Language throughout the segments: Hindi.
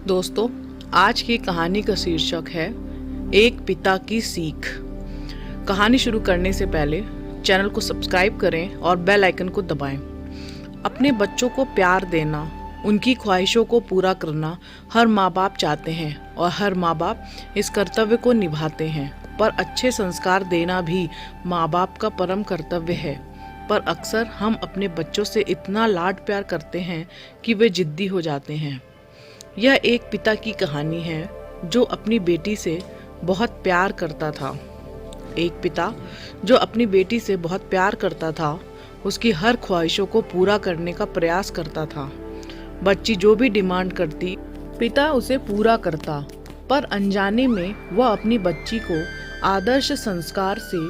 दोस्तों, आज की कहानी का शीर्षक है एक पिता की सीख। कहानी शुरू करने से पहले चैनल को सब्सक्राइब करें और बेल आइकन को दबाएं। अपने बच्चों को प्यार देना, उनकी ख्वाहिशों को पूरा करना हर माँ बाप चाहते हैं और हर माँ बाप इस कर्तव्य को निभाते हैं। पर अच्छे संस्कार देना भी माँ बाप का परम कर्तव्य है। पर अक्सर हम अपने बच्चों से इतना लाड प्यार करते हैं कि वे जिद्दी हो जाते हैं। यह एक पिता की कहानी है जो अपनी बेटी से बहुत प्यार करता था। एक पिता जो अपनी बेटी से बहुत प्यार करता था, उसकी हर ख्वाहिशों को पूरा करने का प्रयास करता था। बच्ची जो भी डिमांड करती, पिता उसे पूरा करता। पर अनजाने में वह अपनी बच्ची को आदर्श संस्कार से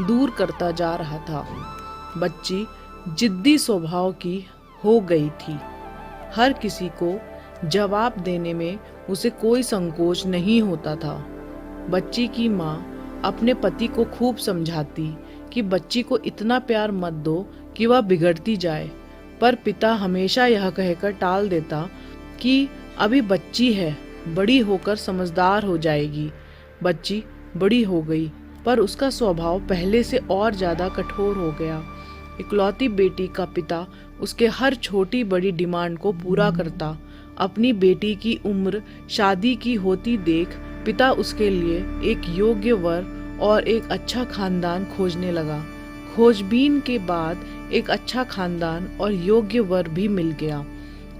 दूर करता जा रहा था। बच्ची जिद्दी स्वभाव की हो गई थी। हर किसी को जवाब देने में उसे कोई संकोच नहीं होता था। बच्ची की माँ अपने पति को खूब समझाती कि बच्ची को इतना प्यार मत दो कि वह बिगड़ती जाए, पर पिता हमेशा यह कहकर टाल देता कि अभी बच्ची है, बड़ी होकर समझदार हो जाएगी। बच्ची बड़ी हो गई, पर उसका स्वभाव पहले से और ज्यादा कठोर हो गया। इकलौती बेटी का पिता उसके हर छोटी बड़ी डिमांड को पूरा करता। अपनी बेटी की उम्र शादी की होती देख पिता उसके लिए एक योग्य वर और एक अच्छा खानदान खोजने लगा। खोजबीन के बाद एक अच्छा खानदान और योग्य वर भी मिल गया।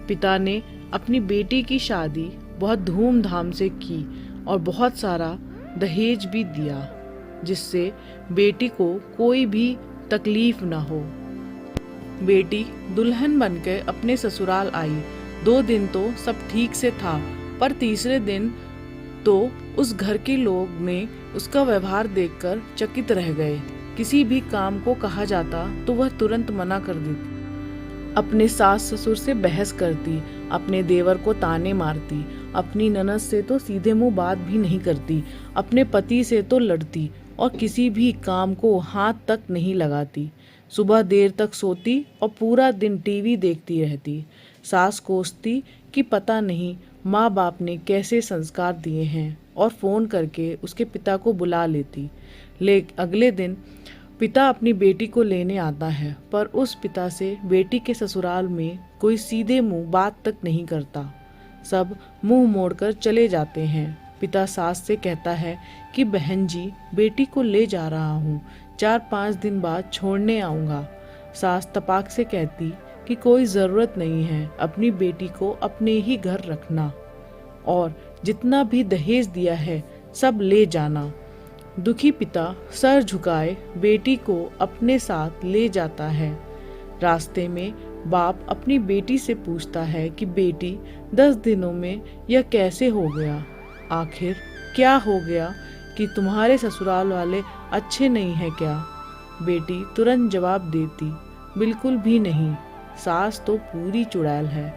पिता ने अपनी बेटी की शादी बहुत धूमधाम से की और बहुत सारा दहेज भी दिया, जिससे बेटी को कोई भी तकलीफ न हो। बेटी दुल्हन बनकर अपने ससुराल आई। 2 दिन तो सब ठीक से था, पर तीसरे दिन तो उस घर के लोग ने उसका व्यवहार देखकर चकित रह गए। किसी भी काम को कहा जाता तो वह तुरंत मना कर देती। अपने सास ससुर से बहस करती, अपने देवर को ताने मारती, अपनी ननद से तो सीधे मुंह बात भी नहीं करती, अपने पति से तो लड़ती और किसी भी काम को हाथ तक नहीं लगाती। सुबह देर तक सोती और पूरा दिन टीवी देखती रहती। सास कोसती कि पता नहीं माँ बाप ने कैसे संस्कार दिए हैं और फोन करके उसके पिता को बुला लेती। अगले दिन पिता अपनी बेटी को लेने आता है, पर उस पिता से बेटी के ससुराल में कोई सीधे मुंह बात तक नहीं करता। सब मुंह मोड़कर चले जाते हैं। पिता सास से कहता है कि बहन जी, बेटी को ले जा रहा हूँ, 4-5 दिन बाद छोड़ने आऊँगा। सास तपाक से कहती कि कोई ज़रूरत नहीं है, अपनी बेटी को अपने ही घर रखना और जितना भी दहेज दिया है सब ले जाना। दुखी पिता सर झुकाए बेटी को अपने साथ ले जाता है। रास्ते में बाप अपनी बेटी से पूछता है कि बेटी, 10 दिनों में यह कैसे हो गया? आखिर क्या हो गया कि तुम्हारे ससुराल वाले अच्छे नहीं हैं क्या? बेटी तुरंत जवाब देती, बिल्कुल भी नहीं, सास तो पूरी चुड़ैल है।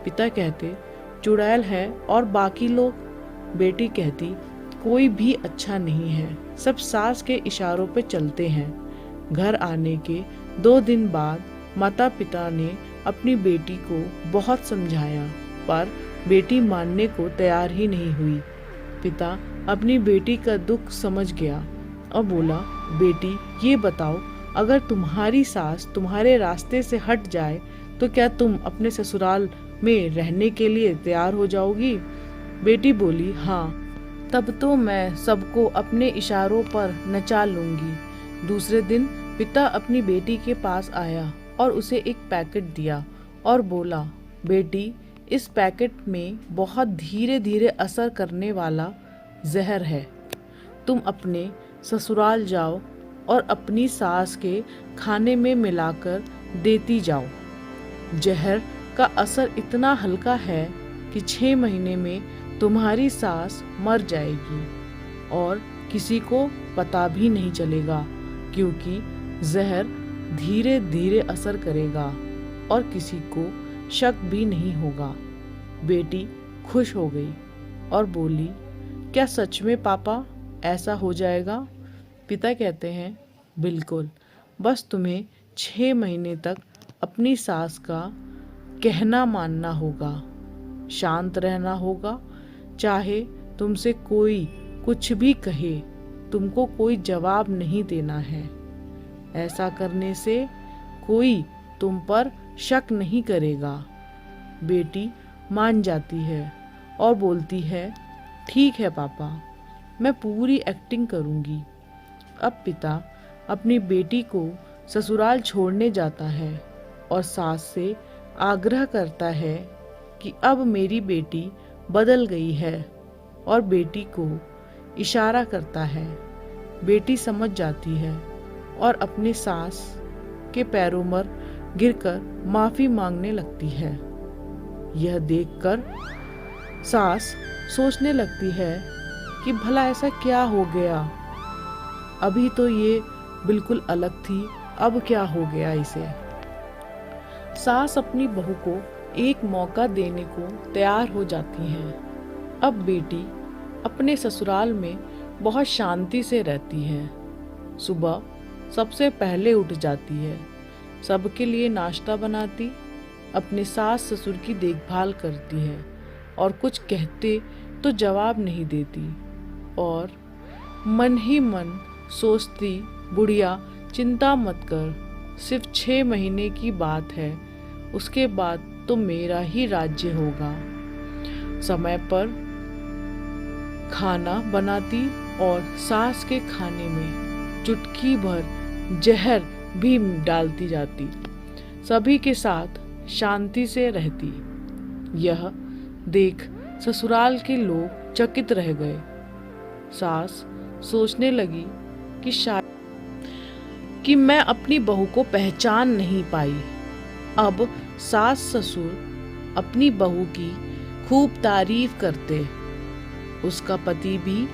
पिता कहते, चुड़ैल है और बाकी लोग? बेटी कहती, कोई भी अच्छा नहीं है, सब सास के इशारों पे चलते हैं। घर आने के 2 दिन बाद माता पिता ने अपनी बेटी को बहुत समझाया, पर बेटी मानने को तैयार ही नहीं हुई। पिता अपनी बेटी का दुख समझ गया और बोला, बेटी ये बताओ, अगर तुम्हारी सास तुम्हारे रास्ते से हट जाए तो क्या तुम अपने ससुराल में रहने के लिए तैयार हो जाओगी? बेटी बोली, हाँ, तब तो मैं सबको अपने इशारों पर नचा लूंगी। दूसरे दिन पिता अपनी बेटी के पास आया और उसे एक पैकेट दिया और बोला, बेटी, इस पैकेट में बहुत धीरे धीरे असर करने वाला जहर है। तुम अपने ससुराल जाओ और अपनी सास के खाने में मिलाकर देती जाओ। जहर का असर इतना हल्का है कि 6 महीने में तुम्हारी सास मर जाएगी और किसी को पता भी नहीं चलेगा, क्योंकि जहर धीरे धीरे असर करेगा और किसी को शक भी नहीं होगा। बेटी खुश हो गई और बोली, क्या सच में पापा ऐसा हो जाएगा? पिता कहते हैं, बिल्कुल, बस तुम्हें 6 महीने तक अपनी सास का कहना मानना होगा। शांत रहना होगा। चाहे तुमसे कोई कुछ भी कहे, तुमको कोई जवाब नहीं देना है। ऐसा करने से कोई तुम पर शक नहीं करेगा। बेटी मान जाती है और बोलती है, ठीक है पापा, मैं पूरी एक्टिंग करूँगी। अब पिता अपनी बेटी को ससुराल छोड़ने जाता है और सास से आग्रह करता है कि अब मेरी बेटी बदल गई है, और बेटी को इशारा करता है। बेटी समझ जाती है और अपनी सास के पैरों पर गिरकर माफ़ी मांगने लगती है। यह देखकर सास सोचने लगती है कि भला ऐसा क्या हो गया, अभी तो ये बिल्कुल अलग थी, अब क्या हो गया इसे। सास अपनी बहू को एक मौका देने को तैयार हो जाती है। अब बेटी अपने ससुराल में बहुत शांति से रहती है। सुबह सबसे पहले उठ जाती है, सबके लिए नाश्ता बनाती, अपने सास ससुर की देखभाल करती है और कुछ कहते तो जवाब नहीं देती, और मन ही मन सोचती, बुढ़िया चिंता मत कर, सिर्फ 6 महीने की बात है, उसके बाद तो मेरा ही राज्य होगा। समय पर खाना बनाती और सास के खाने में चुटकी भर जहर भी डालती जाती। सभी के साथ शांति से रहती। यह देख ससुराल के लोग चकित रह गए। सास सोचने लगी कि शायद कि मैं अपनी बहू को पहचान नहीं पाई। अब सास ससुर अपनी बहू की खूब तारीफ करते। उसका पति भी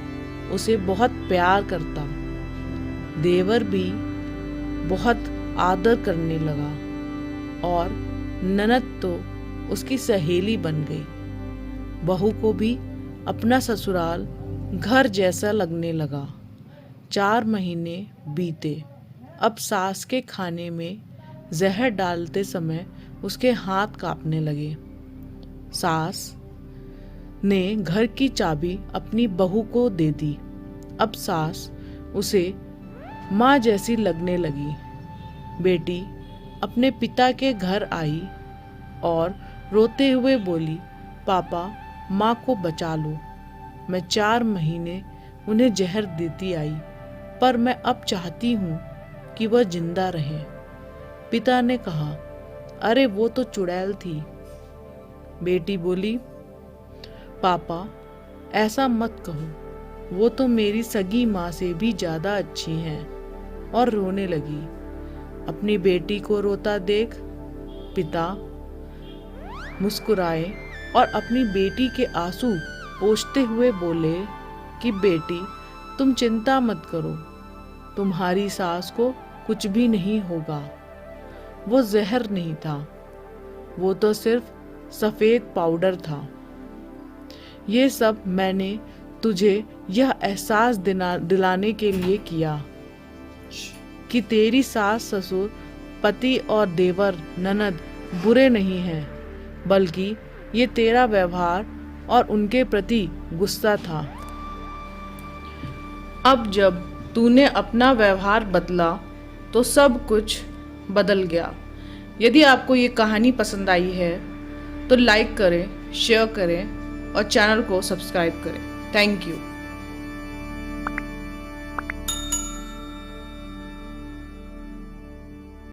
उसे बहुत प्यार करता। देवर भी बहुत आदर करने लगा और ननद तो उसकी सहेली बन गई। बहू को भी अपना ससुराल घर जैसा लगने लगा। 4 महीने बीते। अब सास के खाने में जहर डालते समय उसके हाथ कांपने लगे। सास ने घर की चाबी अपनी बहू को दे दी। अब सास उसे माँ जैसी लगने लगी। बेटी अपने पिता के घर आई और रोते हुए बोली, पापा माँ को बचा लो। मैं 4 महीने उन्हें जहर देती आई, पर मैं अब चाहती हूँ कि वह जिंदा रहे। पिता ने कहा, अरे वो तो चुड़ैल थी। बेटी बोली, पापा ऐसा मत कहो, वो तो मेरी सगी माँ से भी ज़्यादा अच्छी हैं। और रोने लगी। अपनी बेटी को रोता देख पिता मुस्कुराए और अपनी बेटी के आंसू पोंछते हुए बोले कि बेटी तुम चिंता मत करो, तुम्हारी सास को कुछ भी नहीं होगा। वो जहर नहीं था, वो तो सिर्फ सफ़ेद पाउडर था। ये सब मैंने तुझे यह एहसास दिलाने के लिए किया कि तेरी सास ससुर, पति और देवर ननद बुरे नहीं हैं, बल्कि ये तेरा व्यवहार और उनके प्रति गुस्सा था। अब जब तूने अपना व्यवहार बदला तो सब कुछ बदल गया। यदि आपको ये कहानी पसंद आई है तो लाइक करें, शेयर करें और चैनल को सब्सक्राइब करें। Thank you.